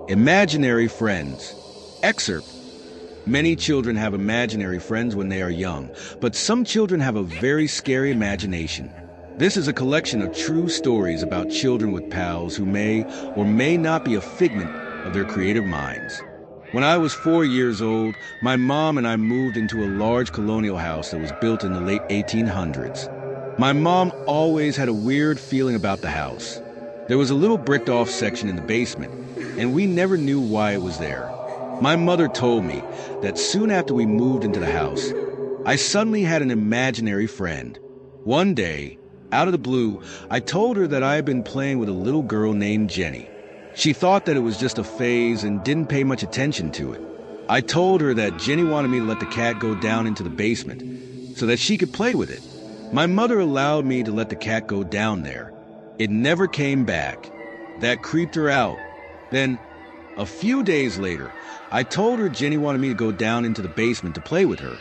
Imaginary friends. Excerpt. Many children have imaginary friends when they are young, but some children have a very scary imagination. This is a collection of true stories about children with pals who may or may not be a figment of their creative minds. When I was 4 years old, my mom and I moved into a large colonial house that was built in the late 1800s. My mom always had a weird feeling about the house. There was a little bricked-off section in the basement, and we never knew why it was there. My mother told me that soon after we moved into the house, I suddenly had an imaginary friend. One day, out of the blue, I told her that I had been playing with a little girl named Jenny. She thought that it was just a phase and didn't pay much attention to it. I told her that Jenny wanted me to let the cat go down into the basement so that she could play with it. My mother allowed me to let the cat go down there. It never came back. That creeped her out. Then, a few days later, I told her Jenny wanted me to go down into the basement to play with her.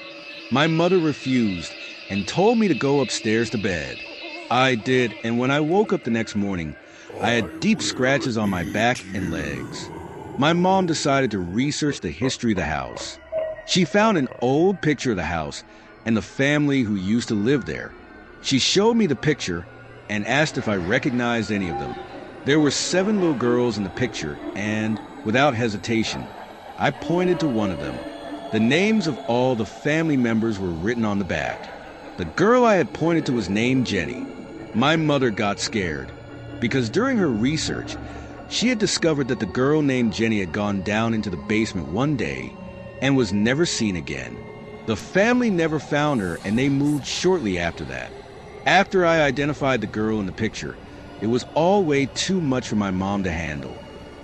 My mother refused and told me to go upstairs to bed. I did, and when I woke up the next morning, I had deep scratches on my back and legs. My mom decided to research the history of the house. She found an old picture of the house and the family who used to live there. She showed me the picture and asked if I recognized any of them. There were 7 little girls in the picture, and, without hesitation, I pointed to one of them. The names of all the family members were written on the back. The girl I had pointed to was named Jenny. My mother got scared, because during her research, she had discovered that the girl named Jenny had gone down into the basement one day and was never seen again. The family never found her, and they moved shortly after that. After I identified the girl in the picture, it was all way too much for my mom to handle.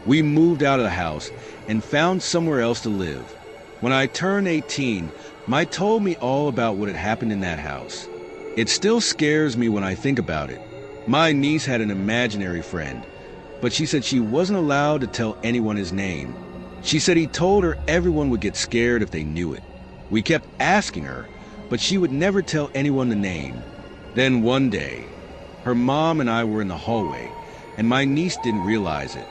We moved out of the house and found somewhere else to live. When I turned 18, my told me all about what had happened in that house. It still scares me when I think about it. My niece had an imaginary friend, but she said she wasn't allowed to tell anyone his name. She said he told her everyone would get scared if they knew it. We kept asking her, but she would never tell anyone the name. Then one day, her mom and I were in the hallway, and my niece didn't realize it.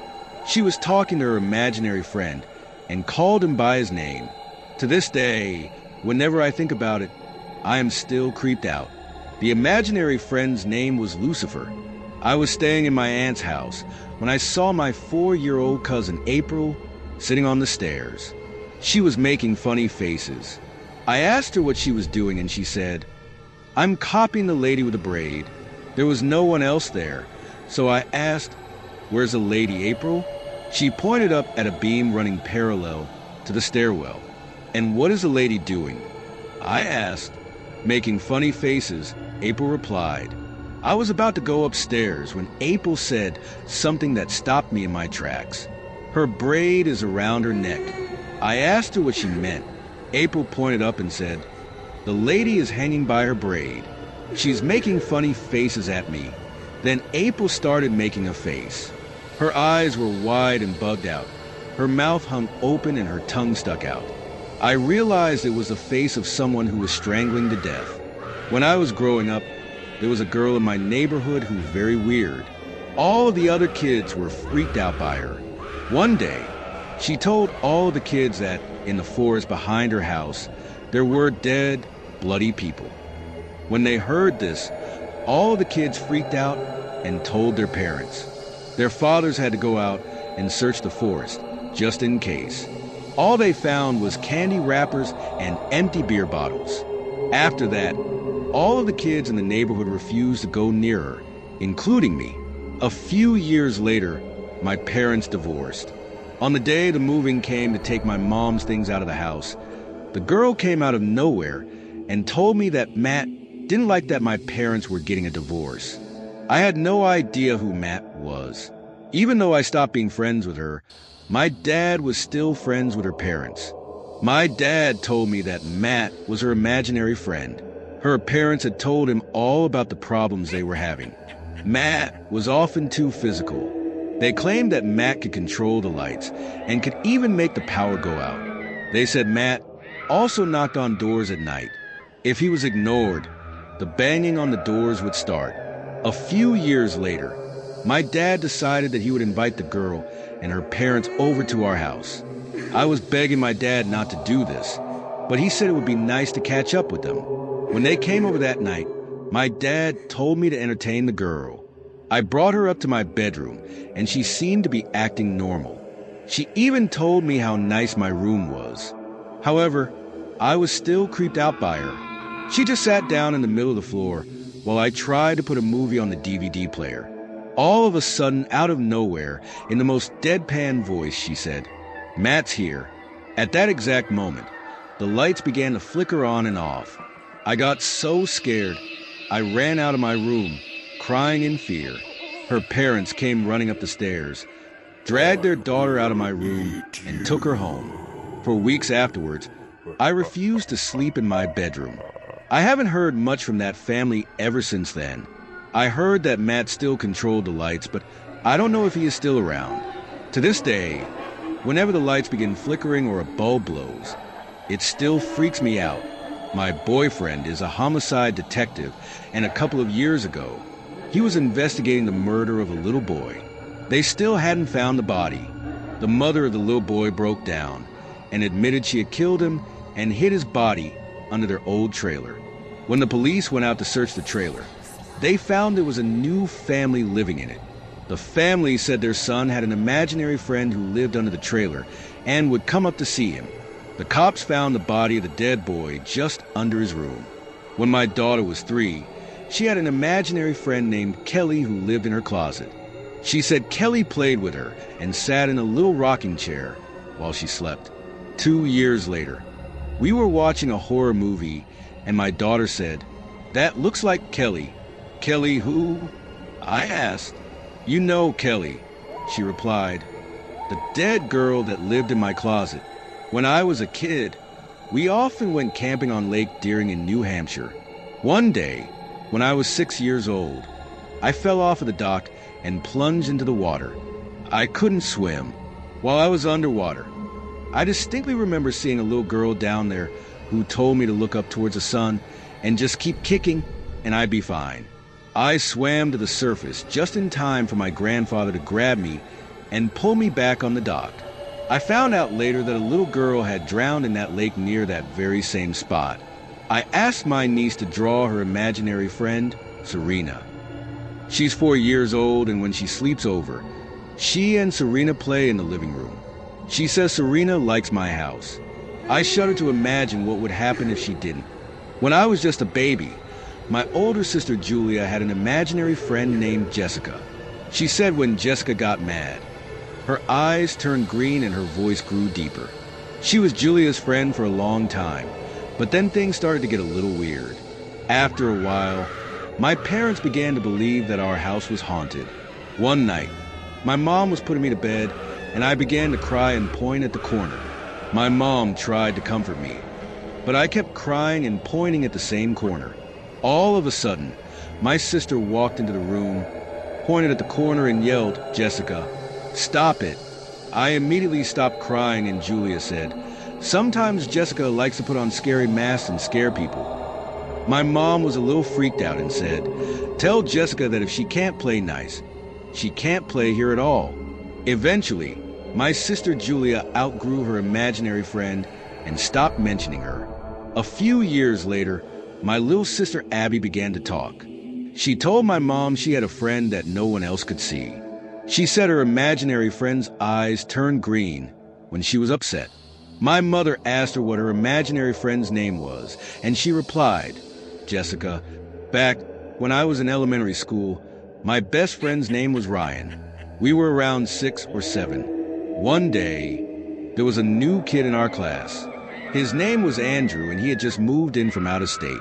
She was talking to her imaginary friend and called him by his name. To this day, whenever I think about it, I am still creeped out. The imaginary friend's name was Lucifer. I was staying in my aunt's house when I saw my 4-year-old cousin April sitting on the stairs. She was making funny faces. I asked her what she was doing, and she said, "I'm copying the lady with the braid." There was no one else there, so I asked, "Where's the lady, April?" She pointed up at a beam running parallel to the stairwell. "And what is the lady doing?" I asked. Making funny faces, April replied. I was about to go upstairs when April said something that stopped me in my tracks. "Her braid is around her neck." I asked her what she meant. April pointed up and said, "The lady is hanging by her braid. She's making funny faces at me." Then April started making a face. Her eyes were wide and bugged out. Her mouth hung open and her tongue stuck out. I realized it was the face of someone who was strangling to death. When I was growing up, there was a girl in my neighborhood who was very weird. All of the other kids were freaked out by her. One day, she told all the kids that in the forest behind her house, there were dead, bloody people. When they heard this, all the kids freaked out and told their parents. Their fathers had to go out and search the forest, just in case. All they found was candy wrappers and empty beer bottles. After that, all of the kids in the neighborhood refused to go near her, including me. A few years later, my parents divorced. On the day the moving came to take my mom's things out of the house, the girl came out of nowhere and told me that Matt didn't like that my parents were getting a divorce. I had no idea who Matt was. Even though I stopped being friends with her, my dad was still friends with her parents. My dad told me that Matt was her imaginary friend. Her parents had told him all about the problems they were having. Matt was often too physical. They claimed that Matt could control the lights and could even make the power go out. They said Matt also knocked on doors at night. If he was ignored, the banging on the doors would start. A few years later, My dad decided that he would invite the girl and her parents over to our house. I was begging my dad not to do this, but he said it would be nice to catch up with them. When they came over that night, my dad told me to entertain the girl. I brought her up to my bedroom, and she seemed to be acting normal. She even told me how nice my room was. However, I was still creeped out by her. She just sat down in the middle of the floor while I tried to put a movie on the DVD player. All of a sudden, out of nowhere, in the most deadpan voice, she said, "Matt's here." At that exact moment, the lights began to flicker on and off. I got so scared, I ran out of my room, crying in fear. Her parents came running up the stairs, dragged their daughter out of my room, and took her home. For weeks afterwards, I refused to sleep in my bedroom. I haven't heard much from that family ever since then. I heard that Matt still controlled the lights, but I don't know if he is still around. To this day, whenever the lights begin flickering or a bulb blows, it still freaks me out. My boyfriend is a homicide detective, and a couple of years ago, he was investigating the murder of a little boy. They still hadn't found the body. The mother of the little boy broke down and admitted she had killed him and hid his body under their old trailer. When the police went out to search the trailer, they found there was a new family living in it. The family said their son had an imaginary friend who lived under the trailer and would come up to see him. The cops found the body of the dead boy just under his room. When my daughter was 3, she had an imaginary friend named Kelly who lived in her closet. She said Kelly played with her and sat in a little rocking chair while she slept. 2 years later, we were watching a horror movie and my daughter said, "That looks like Kelly." "Kelly who?" I asked. "You know Kelly," she replied. "The dead girl that lived in my closet. When I was a kid, we often went camping on Lake Deering in New Hampshire. One day, when I was 6 years old, I fell off of the dock and plunged into the water. I couldn't swim. While I was underwater, I distinctly remember seeing a little girl down there who told me to look up towards the sun and just keep kicking and I'd be fine. I swam to the surface just in time for my grandfather to grab me and pull me back on the dock. I found out later that a little girl had drowned in that lake near that very same spot. I asked my niece to draw her imaginary friend, Serena. She's 4 years old, and when she sleeps over, she and Serena play in the living room. She says Serena likes my house. I shudder to imagine what would happen if she didn't. When I was just a baby, my older sister Julia had an imaginary friend named Jessica. She said when Jessica got mad, her eyes turned green and her voice grew deeper. She was Julia's friend for a long time, but then things started to get a little weird. After a while, my parents began to believe that our house was haunted. One night, my mom was putting me to bed, and I began to cry and point at the corner. My mom tried to comfort me, but I kept crying and pointing at the same corner. All of a sudden, my sister walked into the room, pointed at the corner and yelled, "Jessica, stop it." I immediately stopped crying and Julia said, "Sometimes Jessica likes to put on scary masks and scare people." My mom was a little freaked out and said, "Tell Jessica that if she can't play nice, she can't play here at all." Eventually, my sister Julia outgrew her imaginary friend and stopped mentioning her. A few years later, my little sister Abby began to talk. She told my mom she had a friend that no one else could see. She said her imaginary friend's eyes turned green when she was upset. My mother asked her what her imaginary friend's name was, and she replied, "Jessica, back when I was in elementary school, my best friend's name was Ryan. We were around 6 or 7. One day, there was a new kid in our class. His name was Andrew, and he had just moved in from out of state.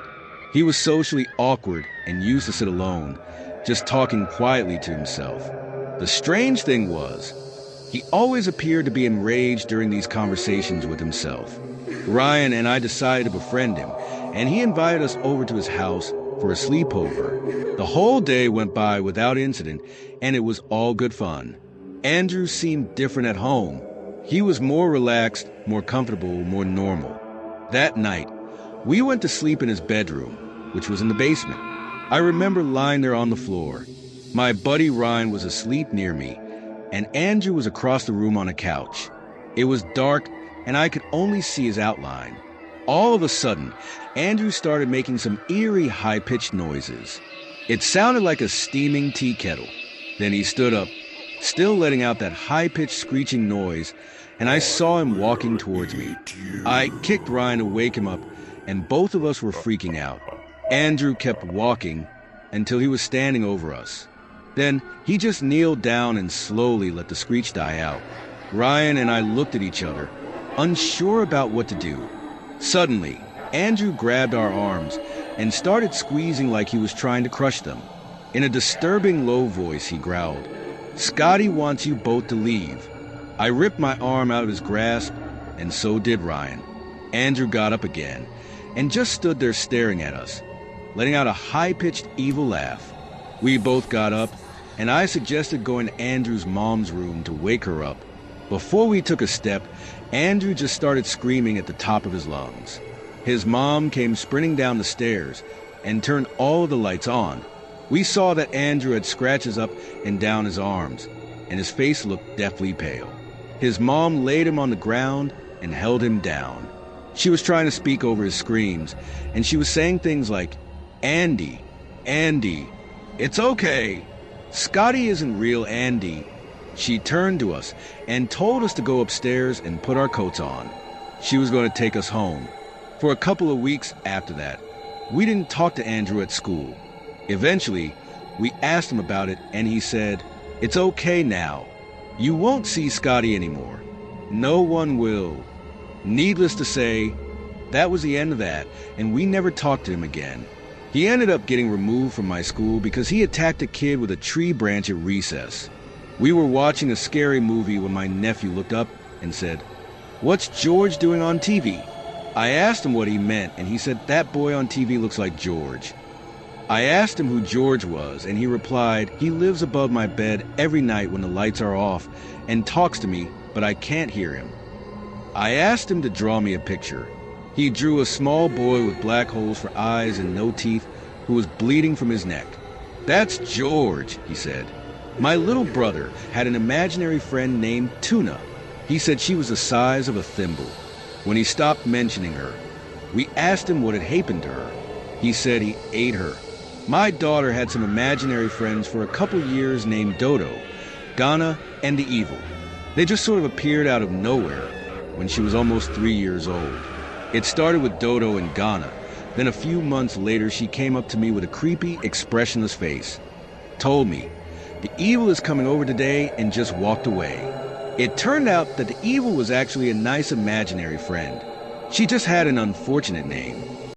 He was socially awkward and used to sit alone, just talking quietly to himself. The strange thing was, he always appeared to be enraged during these conversations with himself. Ryan and I decided to befriend him, and he invited us over to his house for a sleepover. The whole day went by without incident, and it was all good fun. Andrew seemed different at home. He was more relaxed, more comfortable, more normal. That night, we went to sleep in his bedroom, which was in the basement. I remember lying there on the floor, My buddy Ryan was asleep near me, and Andrew was across the room on a couch. It was dark, and I could only see his outline. All of a sudden, Andrew started making some eerie, high-pitched noises. It sounded like a steaming tea kettle. Then he stood up, still letting out that high-pitched screeching noise, and I saw him walking towards me. I kicked Ryan to wake him up, and both of us were freaking out. Andrew kept walking until he was standing over us. Then he just kneeled down and slowly let the screech die out. Ryan and I looked at each other, unsure about what to do. Suddenly, Andrew grabbed our arms and started squeezing like he was trying to crush them. In a disturbing low voice, he growled, "Scotty wants you both to leave." I ripped my arm out of his grasp, and so did Ryan. Andrew got up again and just stood there staring at us, letting out a high-pitched evil laugh. We both got up, and I suggested going to Andrew's mom's room to wake her up. Before we took a step, Andrew just started screaming at the top of his lungs. His mom came sprinting down the stairs and turned all of the lights on. We saw that Andrew had scratches up and down his arms, and his face looked deathly pale. His mom laid him on the ground and held him down. She was trying to speak over his screams, and she was saying things like, "Andy, Andy, it's okay. Scotty isn't real Andy." She turned to us and told us to go upstairs and put our coats on. She was going to take us home. For a couple of weeks after that, we didn't talk to Andrew at school. Eventually, we asked him about it, and he said, "It's okay now. You won't see Scotty anymore. No one will." Needless to say, that was the end of that, and we never talked to him again. He ended up getting removed from my school because he attacked a kid with a tree branch at recess. We were watching a scary movie when my nephew looked up and said, "What's George doing on TV?" I asked him what he meant, and he said, "That boy on TV looks like George." I asked him who George was, and he replied, "He lives above my bed every night when the lights are off and talks to me, but I can't hear him." I asked him to draw me a picture. He drew a small boy with black holes for eyes and no teeth who was bleeding from his neck. "That's George," he said. "My little brother had an imaginary friend named Tuna. He said she was the size of a thimble." When he stopped mentioning her, we asked him what had happened to her. He said he ate her. My daughter had some imaginary friends for a couple years named Dodo, Ghana, and the Evil. They just sort of appeared out of nowhere when she was almost 3 years old. It started with Dodo and Ghana. Then a few months later, she came up to me with a creepy, expressionless face, told me, "The Evil is coming over today," and just walked away. It turned out that the Evil was actually a nice imaginary friend. She just had an unfortunate name.